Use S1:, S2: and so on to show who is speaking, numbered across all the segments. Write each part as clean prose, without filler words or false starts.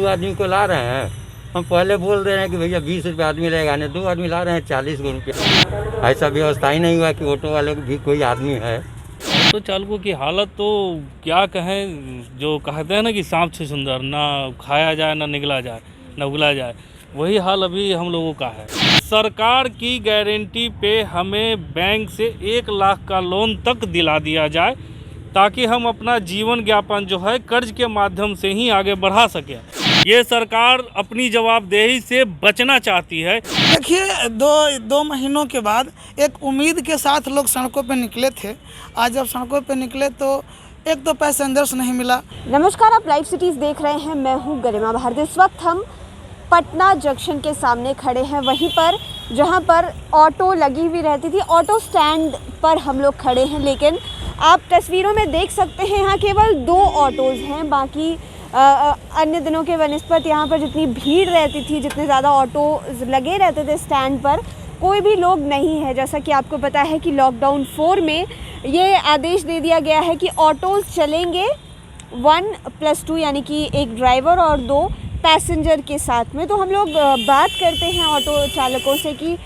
S1: आदमी को ला रहे हैं। हम पहले बोल रहे हैं कि भैया 20 रुपये आदमी लगेगा, नहीं 2 आदमी ला रहे हैं 40 रुपये। ऐसा व्यवस्था ही नहीं हुआ कि ऑटो वाले भी कोई आदमी है।
S2: ऑटो चालकों की हालत तो क्या कहें, जो कहते हैं ना कि सांप से सुंदर, ना खाया जाए ना निगला जाए ना उगला जाए, वही हाल अभी हम लोगों का है। सरकार की गारंटी पे हमें बैंक से 1 लाख का लोन तक दिला दिया जाए ताकि हम अपना जीवन यापन जो है कर्ज के माध्यम से ही आगे बढ़ा सकें। ये सरकार अपनी जवाबदेही से बचना चाहती है।
S3: देखिए, दो महीनों के बाद एक उम्मीद के साथ लोग सड़कों पे निकले थे। आज जब सड़कों पे निकले तो एक तो पैसेंजर्स नहीं मिला।
S4: नमस्कार, आप लाइव सिटीज़ देख रहे हैं। मैं हूँ गरिमा भारती। इस वक्त हम पटना जंक्शन के सामने खड़े हैं, वहीं पर जहाँ पर ऑटो लगी हुई रहती थी। ऑटो स्टैंड पर हम लोग खड़े हैं, लेकिन आप तस्वीरों में देख सकते हैं यहाँ केवल 2 ऑटोज़ हैं। बाकी अन्य दिनों के बनस्पत यहाँ पर जितनी भीड़ रहती थी, जितने ज़्यादा ऑटो लगे रहते थे स्टैंड पर, कोई भी लोग नहीं है। जैसा कि आपको पता है कि लॉकडाउन 4 में ये आदेश दे दिया गया है कि ऑटोज़ चलेंगे 1+2, यानी कि एक ड्राइवर और 2 पैसेंजर के साथ में। तो हम लोग बात करते हैं ऑटो चालकों से कि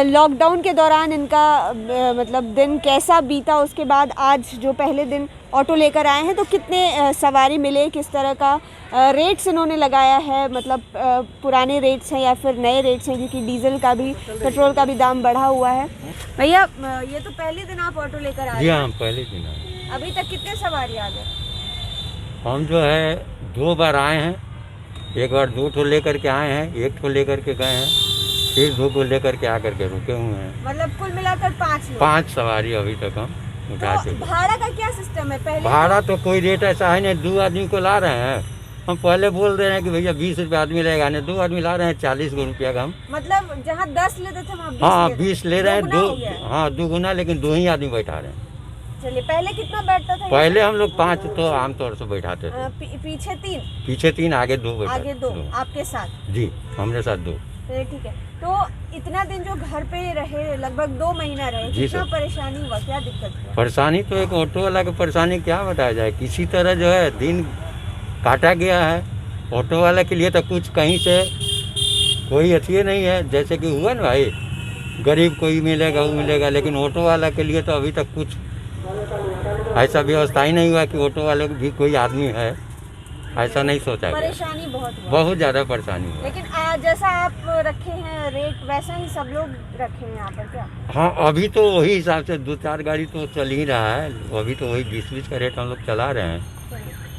S4: लॉकडाउन के दौरान इनका मतलब दिन कैसा बीता। उसके बाद आज जो पहले दिन ऑटो लेकर आए हैं तो कितने सवारी मिले, किस तरह का रेट्स इन्होंने लगाया है, मतलब पुराने रेट्स हैं या फिर नए रेट्स हैं, क्योंकि डीजल का भी पेट्रोल का भी दाम बढ़ा हुआ है। भैया, ये तो पहले दिन आप ऑटो लेकर आए?
S1: जी हाँ, पहले दिन आए।
S4: अभी तक कितने सवारी आ गए?
S1: हम जो है 2 बार आए हैं। एक बार 2 ठो लेकर के आए हैं, 1 ठो लेकर के गए हैं, फिर 2 को लेकर के आकर के रुके हुए हैं।
S4: मतलब कुल मिलाकर 5
S1: सवारी अभी तक हम उठा के।
S4: भाड़ा का क्या सिस्टम है? पहले
S1: भाड़ा तो कोई रेट ऐसा है नहीं, 2 आदमी को ला रहे हैं। हम पहले बोल रहे हैं कि भैया 20 रुपये आदमी लगेगा, नहीं 2 आदमी ला रहे हैं 40 रुपया का। हम
S4: मतलब जहाँ 10 लेते थे वहाँ 20
S1: हाँ
S4: लेते
S1: 20 ले रहे हैं। 2
S4: हो गया है।
S1: हाँ 2 गुना, लेकिन 2 ही आदमी बैठा रहे हैं।
S4: चलिए, पहले कितना बैठता था?
S1: पहले हम लोग 5 तो आमतौर से बैठाते थे।
S4: पीछे 3,
S1: पीछे 3, आगे 2 बैठा।
S4: आगे 2 आपके साथ?
S1: जी, हमरे साथ 2।
S4: ठीक है। तो इतना दिन जो घर पे रहे, लगभग 2 महीना रहे,
S1: जी
S4: कितना
S1: सर।
S4: परेशानी हुआ, क्या दिक्कत हुआ?
S1: परेशानी तो एक ऑटो वाला की परेशानी क्या बताया जाए। किसी तरह जो है दिन काटा गया है। ऑटो वाला के लिए तो कुछ कहीं से कोई अथी नहीं है। जैसे कि हुआ ना भाई, गरीब कोई मिलेगा वो मिलेगा, लेकिन ऑटो वाला के लिए तो अभी तक कुछ ऐसा व्यवस्था ही नहीं हुआ कि ऑटो वाले भी कोई आदमी है। ऐसा नहीं सोचा गया।
S4: परेशानी
S1: बहुत ज़्यादा परेशानी हुआ।
S4: लेकिन जैसा आप रखे हैं रेट, वैसा ही सब लोग रखे हैं यहाँ पर क्या?
S1: हाँ, अभी तो वही हिसाब से 2-4 गाड़ी तो चल ही रहा है। अभी तो वही 20-20 का रेट हम लोग चला रहे हैं।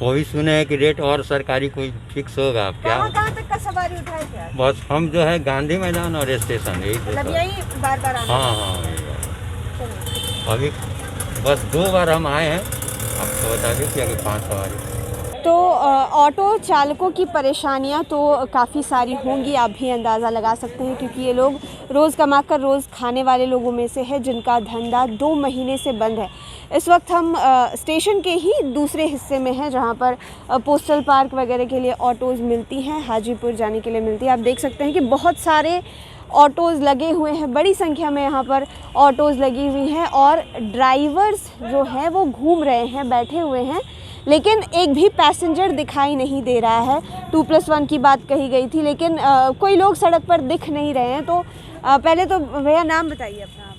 S1: वो भी सुने हैं कि रेट और सरकारी कोई फिक्स होगा। आप क्या
S4: कहाँ तक का सवारी उठाए थे आप?
S1: बस हम जो है गांधी मैदान और स्टेशन, यही
S4: मतलब यही बार बार आना?
S1: हाँ यही बार। अभी बस 2 बार हम आए हैं। आपको बता दें कि अभी 5 सवारी।
S4: तो ऑटो चालकों की परेशानियां तो काफ़ी सारी होंगी, आप भी अंदाज़ा लगा सकते हैं, क्योंकि ये लोग रोज़ कमाकर रोज़ खाने वाले लोगों में से है, जिनका धंधा 2 महीने से बंद है। इस वक्त हम स्टेशन के ही दूसरे हिस्से में हैं, जहां पर पोस्टल पार्क वगैरह के लिए ऑटोज़ मिलती हैं, हाजीपुर जाने के लिए मिलती है। आप देख सकते हैं कि बहुत सारे ऑटोज़ लगे हुए हैं, बड़ी संख्या में यहाँ पर ऑटोज़ लगी हुई हैं, और ड्राइवर्स जो हैं वो घूम रहे हैं, बैठे हुए हैं, लेकिन एक भी पैसेंजर दिखाई नहीं दे रहा है। 2+1 की बात कही गई थी, लेकिन कोई लोग सड़क पर दिख नहीं रहे हैं। तो पहले तो भैया नाम बताइए अपना। आप?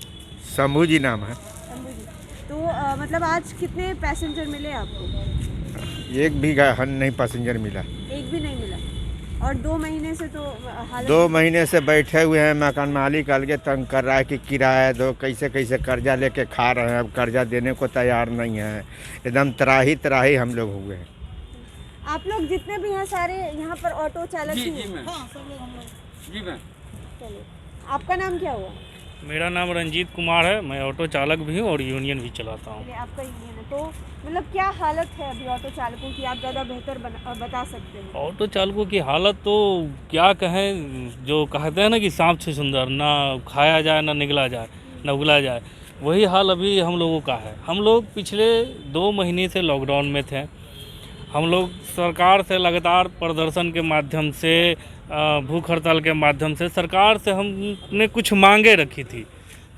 S5: शंभू जी नाम है।
S4: शंभू जी। तो मतलब आज कितने पैसेंजर मिले आपको?
S5: एक भी नहीं पैसेंजर मिला।
S4: एक भी नहीं मिला? और 2 महीने से तो हालत
S5: 2 महीने से बैठे हुए हैं। मकान मालिक अलगे तंग कर रहा है कि किराया दो, कैसे कैसे कर्जा लेके खा रहे हैं। अब कर्जा देने को तैयार नहीं है। एकदम त्राही हम लोग हुए हैं।
S4: आप लोग जितने भी हैं सारे यहाँ पर ऑटो चालक ही हैं?
S3: हाँ, सब लोग हम लोग।
S1: जी मैम।
S4: चलिए, आपका नाम क्या हुआ?
S2: मेरा नाम रंजीत कुमार है। मैं ऑटो चालक भी हूँ और यूनियन भी चलाता हूँ।
S4: चलिए, आपका यूनियन है। तो मतलब क्या हालत है अभी ऑटो चालकों की, आप ज़्यादा बेहतर बता सकते हैं?
S2: ऑटो चालकों की हालत तो क्या कहें, जो कहते हैं ना कि सांप से सुंदर, ना खाया जाए ना निगला जाए ना उगला जाए, वही हाल अभी हम लोगों का है। हम लोग पिछले 2 महीने से लॉकडाउन में थे। हम लोग सरकार से लगातार प्रदर्शन के माध्यम से, भूख हड़ताल के माध्यम से सरकार से हमने कुछ मांगे रखी थी,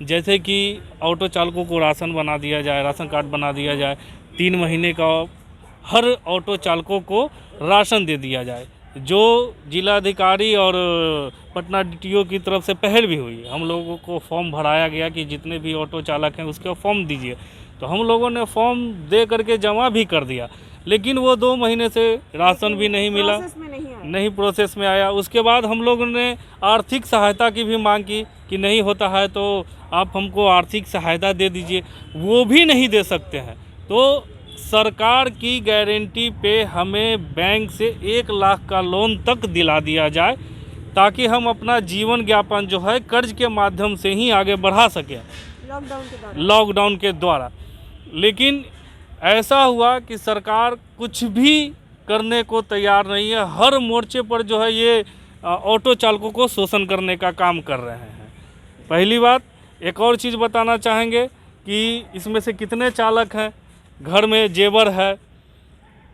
S2: जैसे कि ऑटो चालकों को राशन बना दिया जाए, राशन कार्ड बना दिया जाए, 3 महीने का हर ऑटो चालकों को राशन दे दिया जाए। जो जिलाधिकारी और पटना डीटीओ की तरफ से पहल भी हुई। हम लोगों को फॉर्म भराया गया कि जितने भी ऑटो चालक हैं उसके फॉर्म दीजिए, तो हम लोगों ने फॉर्म दे करके जमा भी कर दिया, लेकिन वो 2 महीने से राशन भी नहीं मिला, नहीं प्रोसेस में आया। उसके बाद हम लोगों ने आर्थिक सहायता की भी मांग की कि नहीं होता है तो आप हमको आर्थिक सहायता दे दीजिए, वो भी नहीं दे सकते हैं। तो सरकार की गारंटी पे हमें बैंक से 1 लाख का लोन तक दिला दिया जाए, ताकि हम अपना जीवन यापन जो है कर्ज के माध्यम से ही आगे बढ़ा सकें लॉकडाउन के द्वारा। लेकिन ऐसा हुआ कि सरकार कुछ भी करने को तैयार नहीं है। हर मोर्चे पर जो है ये ऑटो चालकों को शोषण करने का काम कर रहे हैं। पहली बात, एक और चीज़ बताना चाहेंगे कि इसमें से कितने चालक हैं घर में जेवर है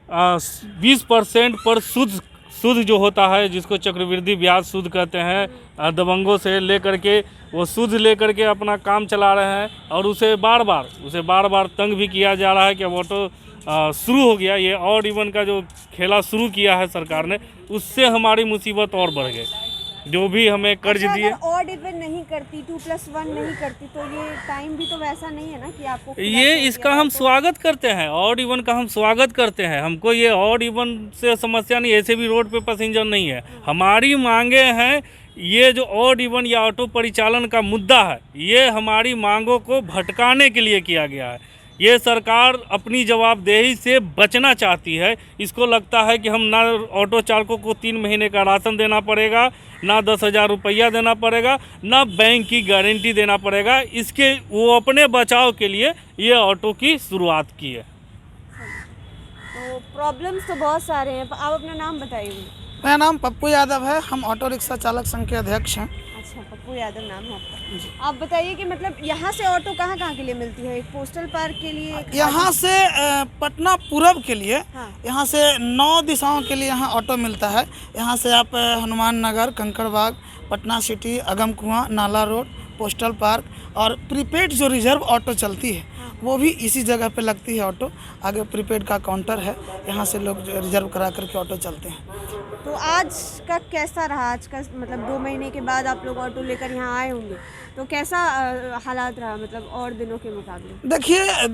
S2: 20% पर सूद जो होता है, जिसको चक्रवृद्धि ब्याज सूद कहते हैं, दबंगों से लेकर के वो सूद लेकर के अपना काम चला रहे हैं, और उसे बार बार तंग भी किया जा रहा है कि अब ऑटो शुरू हो गया। ये ऑड इवन का जो खेला शुरू किया है सरकार ने, उससे हमारी मुसीबत और बढ़ गई। जो भी हमें कर्ज दिए,
S4: अगर ऑड इवन नहीं करती, 2+1 नहीं करती, तो ये टाइम भी तो वैसा नहीं है ना कि आपको
S2: ये इसका हम स्वागत करते हैं, ऑड इवन का हम स्वागत करते हैं। हमको ये ऑड इवन से समस्या नहीं, ऐसे भी रोड पे पैसेंजर नहीं है। हमारी मांगे हैं, ये जो ऑड इवन या ऑटो परिचालन का मुद्दा है, ये हमारी मांगों को भटकाने के लिए किया गया है। ये सरकार अपनी जवाबदेही से बचना चाहती है। इसको लगता है कि हम ना ऑटो चालकों को 3 महीने का राशन देना पड़ेगा, ना 10,000 रुपया देना पड़ेगा, ना बैंक की गारंटी देना पड़ेगा। इसके वो अपने बचाव के लिए ये ऑटो की शुरुआत की है।
S4: तो प्रॉब्लम्स तो बहुत सारे हैं। आप अपना नाम बताइए।
S3: मेरा नाम पप्पू यादव है, हम ऑटो रिक्शा चालक संघ के अध्यक्ष हैं।
S4: अच्छा, पप्पू यादव नाम है आपका। आप बताइए कि मतलब यहाँ से ऑटो कहाँ कहाँ के लिए मिलती है? एक पोस्टल पार्क के लिए,
S3: यहाँ से पटना पूरब के लिए,
S4: हाँ।
S3: यहाँ से 9 दिशाओं के लिए यहाँ ऑटो मिलता है। यहाँ से आप हनुमान नगर, कंकड़बाग, पटना सिटी, अगम कुआं, नाला रोड, पोस्टल पार्क और प्रीपेड जो रिजर्व ऑटो चलती है वो भी इसी जगह पे लगती है ऑटो। आगे प्रीपेड का काउंटर है, यहाँ से लोग रिजर्व करा करके ऑटो चलते हैं।
S4: तो आज का कैसा रहा? आज का मतलब 2 महीने के बाद आप लोग ऑटो लेकर यहाँ आए होंगे, तो कैसा हालात रहा मतलब और दिनों के मुकाबले?
S3: देखिए,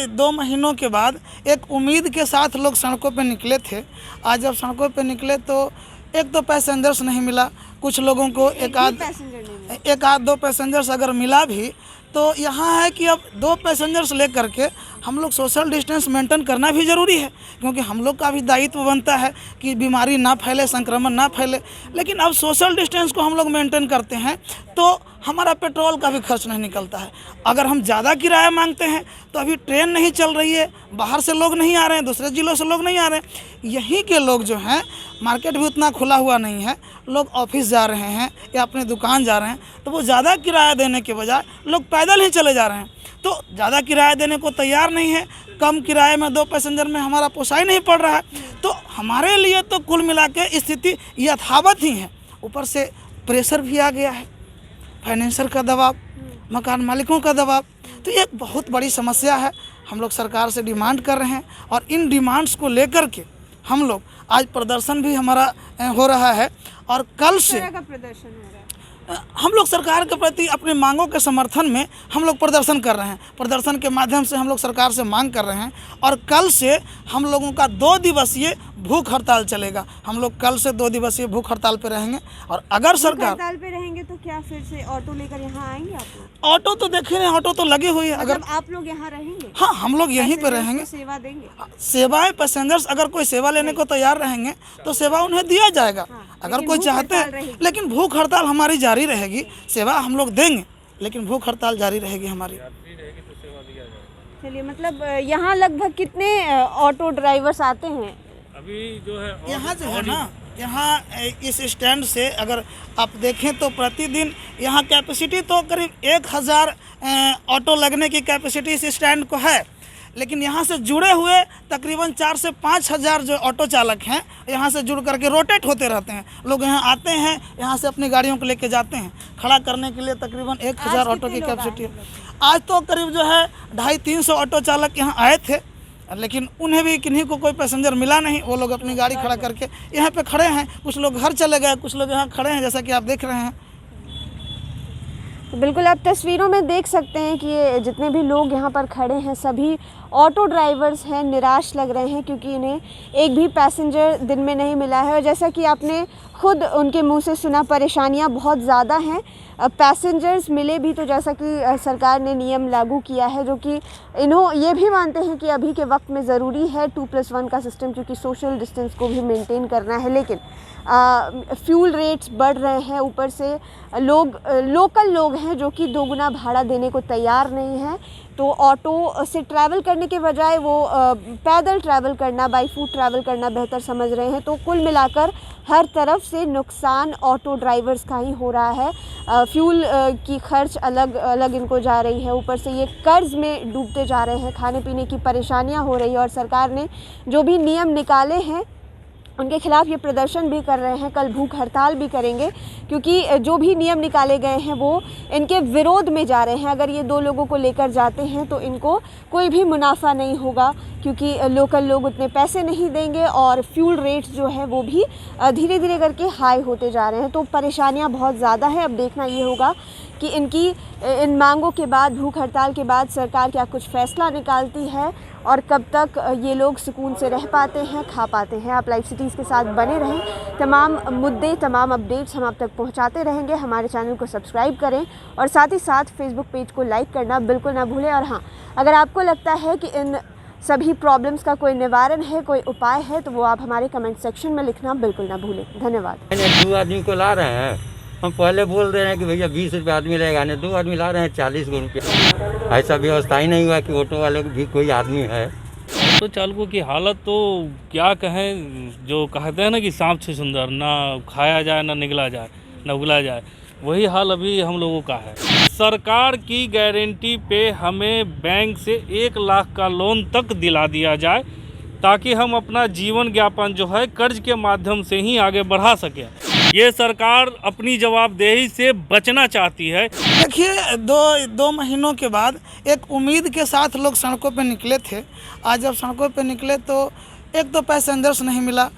S3: दो महीनों के बाद एक उम्मीद के साथ लोग सड़कों पे निकले थे। आज जब सड़कों पे निकले तो एक तो पैसेंजर्स नहीं मिला, कुछ लोगों को एक आध 2 पैसेंजर्स अगर मिला भी तो यहाँ है कि अब 2 पैसेंजर्स ले करके हम लोग सोशल डिस्टेंस मेंटेन करना भी ज़रूरी है, क्योंकि हम लोग का भी दायित्व बनता है कि बीमारी ना फैले, संक्रमण ना फैले। लेकिन अब सोशल डिस्टेंस को हम लोग मेंटेन करते हैं तो हमारा पेट्रोल का भी खर्च नहीं निकलता है। अगर हम ज़्यादा किराया मांगते हैं तो अभी ट्रेन नहीं चल रही है, बाहर से लोग नहीं आ रहे हैं, दूसरे ज़िलों से लोग नहीं आ रहे हैं। यहीं के लोग जो हैं, मार्केट भी उतना खुला हुआ नहीं है, लोग ऑफिस जा रहे हैं या अपने दुकान जा रहे हैं, तो वो ज़्यादा किराया देने के बजाय लोग पैदल ही चले जा रहे हैं। तो ज़्यादा किराया देने को तैयार नहीं है, कम किराए में 2 पैसेंजर में हमारा पोसाई नहीं पड़ रहा है। तो हमारे लिए तो कुल मिला के स्थिति यथावत ही है। ऊपर से प्रेशर भी आ गया है, फाइनेंसर का दबाव, मकान मालिकों का दबाव, तो ये बहुत बड़ी समस्या है। हम लोग सरकार से डिमांड कर रहे हैं और इन डिमांड्स को लेकर के हम लोग आज प्रदर्शन भी हमारा हो रहा है। और कल से
S4: प्रदर्शन हो रहा है,
S3: हम लोग सरकार के प्रति अपनी मांगों के समर्थन में हम लोग प्रदर्शन कर रहे हैं। प्रदर्शन के माध्यम से हम लोग सरकार से मांग कर रहे हैं और कल से हम लोगों का 2 दिवसीय भूख हड़ताल चलेगा। हम लोग कल से 2 दिवसीय भूख हड़ताल पे रहेंगे। और अगर सरकार
S4: हड़ताल पे रहेंगे तो क्या फिर से ऑटो लेकर यहाँ आएंगे आप लोग?
S3: ऑटो तो देखे नहीं, ऑटो तो लगी हुई है। अगर
S4: आप लोग यहाँ रहेंगे?
S3: हाँ, हम लोग यहीं पे रहेंगे।
S4: सेवा देंगे?
S3: सेवाएं, पैसेंजर्स अगर कोई सेवा लेने को तैयार रहेंगे तो सेवा उन्हें दिया जाएगा। अगर कोई चाहते हैं, लेकिन भूख हड़ताल हमारी जारी रहेगी। सेवा हम लोग देंगे लेकिन भूख हड़ताल जारी रहेगी हमारी।
S4: चलिए, मतलब यहाँ लगभग कितने ऑटो ड्राइवर्स आते हैं?
S2: अभी जो है
S3: यहाँ जो है ना, यहाँ इस स्टैंड से अगर आप देखें तो प्रतिदिन यहाँ कैपेसिटी तो करीब 1000 ऑटो लगने की कैपेसिटी इस स्टैंड को है। लेकिन यहाँ से जुड़े हुए तकरीबन 4 से 5 हज़ार जो ऑटो चालक हैं, यहाँ से जुड़ करके रोटेट होते रहते हैं। लोग यहाँ आते हैं, यहाँ से अपनी गाड़ियों को लेके जाते हैं। खड़ा करने के लिए तकरीबन 1000 ऑटो की कैपेसिटी है। आज तो करीब जो है 250-300 ऑटो चालक यहाँ आए थे लेकिन उन्हें भी किन्हीं को कोई पैसेंजर मिला नहीं। वो लोग अपनी गाड़ी खड़ा करके यहाँ पे खड़े हैं, कुछ लोग घर चले गए, कुछ लोग यहाँ खड़े हैं, जैसा कि आप देख रहे हैं।
S4: तो बिल्कुल आप तस्वीरों में देख सकते हैं कि ये जितने भी लोग यहाँ पर खड़े हैं सभी ऑटो ड्राइवर्स हैं, निराश लग रहे हैं क्योंकि इन्हें एक भी पैसेंजर दिन में नहीं मिला है। और जैसा कि आपने खुद उनके मुंह से सुना, परेशानियाँ बहुत ज़्यादा हैं। पैसेंजर्स मिले भी तो जैसा कि सरकार ने नियम लागू किया है, जो कि ये भी मानते हैं कि अभी के वक्त में ज़रूरी है 2+1 का सिस्टम, क्योंकि सोशल डिस्टेंस को भी मेंटेन करना है। लेकिन फ्यूल रेट्स बढ़ रहे हैं, ऊपर से लोकल लोग हैं जो कि दोगुना भाड़ा देने को तैयार नहीं हैं। तो ऑटो से ट्रैवल करने के बजाय वो पैदल ट्रैवल करना, बाई फुट ट्रैवल करना बेहतर समझ रहे हैं। तो कुल मिलाकर हर तरफ से नुकसान ऑटो ड्राइवर्स का ही हो रहा है। फ्यूल की खर्च अलग अलग इनको जा रही है, ऊपर से ये कर्ज में डूबते जा रहे हैं, खाने पीने की परेशानियां हो रही है। और सरकार ने जो भी नियम निकाले हैं उनके खिलाफ ये प्रदर्शन भी कर रहे हैं, कल भूख हड़ताल भी करेंगे, क्योंकि जो भी नियम निकाले गए हैं वो इनके विरोध में जा रहे हैं। अगर ये 2 लोगों को लेकर जाते हैं तो इनको कोई भी मुनाफा नहीं होगा, क्योंकि लोकल लोग उतने पैसे नहीं देंगे और फ्यूल रेट्स जो है वो भी धीरे धीरे करके हाई होते जा रहे हैं। तो परेशानियाँ बहुत ज़्यादा है। अब देखना ये होगा कि इन मांगों के बाद, भूख हड़ताल के बाद सरकार क्या कुछ फ़ैसला निकालती है और कब तक ये लोग सुकून से रह पाते हैं, खा पाते हैं। आप लाइव सिटीज़ के साथ बने रहें, तमाम मुद्दे, तमाम अपडेट्स हम आप तक पहुंचाते रहेंगे। हमारे चैनल को सब्सक्राइब करें और साथ ही साथ फेसबुक पेज को लाइक करना बिल्कुल ना भूलें। और हाँ, अगर आपको लगता है कि इन सभी प्रॉब्लम्स का कोई निवारण है, कोई उपाय है, तो वो आप हमारे कमेंट सेक्शन में लिखना बिल्कुल ना भूलें। धन्यवाद।
S1: 2 आदमी को ला रहे हैं, हम पहले बोल रहे हैं कि भैया 20 रुपये आदमी लगेगा, नहीं 2 आदमी ला रहे हैं 40 रुपये। ऐसा व्यवस्था ही नहीं हुआ कि ऑटो वाले भी कोई आदमी है।
S2: तो चालकों की हालत तो क्या कहें, जो कहते हैं ना कि सांप से सुंदर, ना खाया जाए ना निगला जाए ना उगला जाए, वही हाल अभी हम लोगों का है। सरकार की गारंटी पे हमें बैंक से 1 लाख का लोन तक दिला दिया जाए, ताकि हम अपना जीवन यापन जो है कर्ज के माध्यम से ही आगे बढ़ा सकें। ये सरकार अपनी जवाबदेही से बचना चाहती है।
S3: देखिए, दो महीनों के बाद एक उम्मीद के साथ लोग सड़कों पे निकले थे। आज जब सड़कों पे निकले तो एक तो पैसेंजर्स नहीं मिला,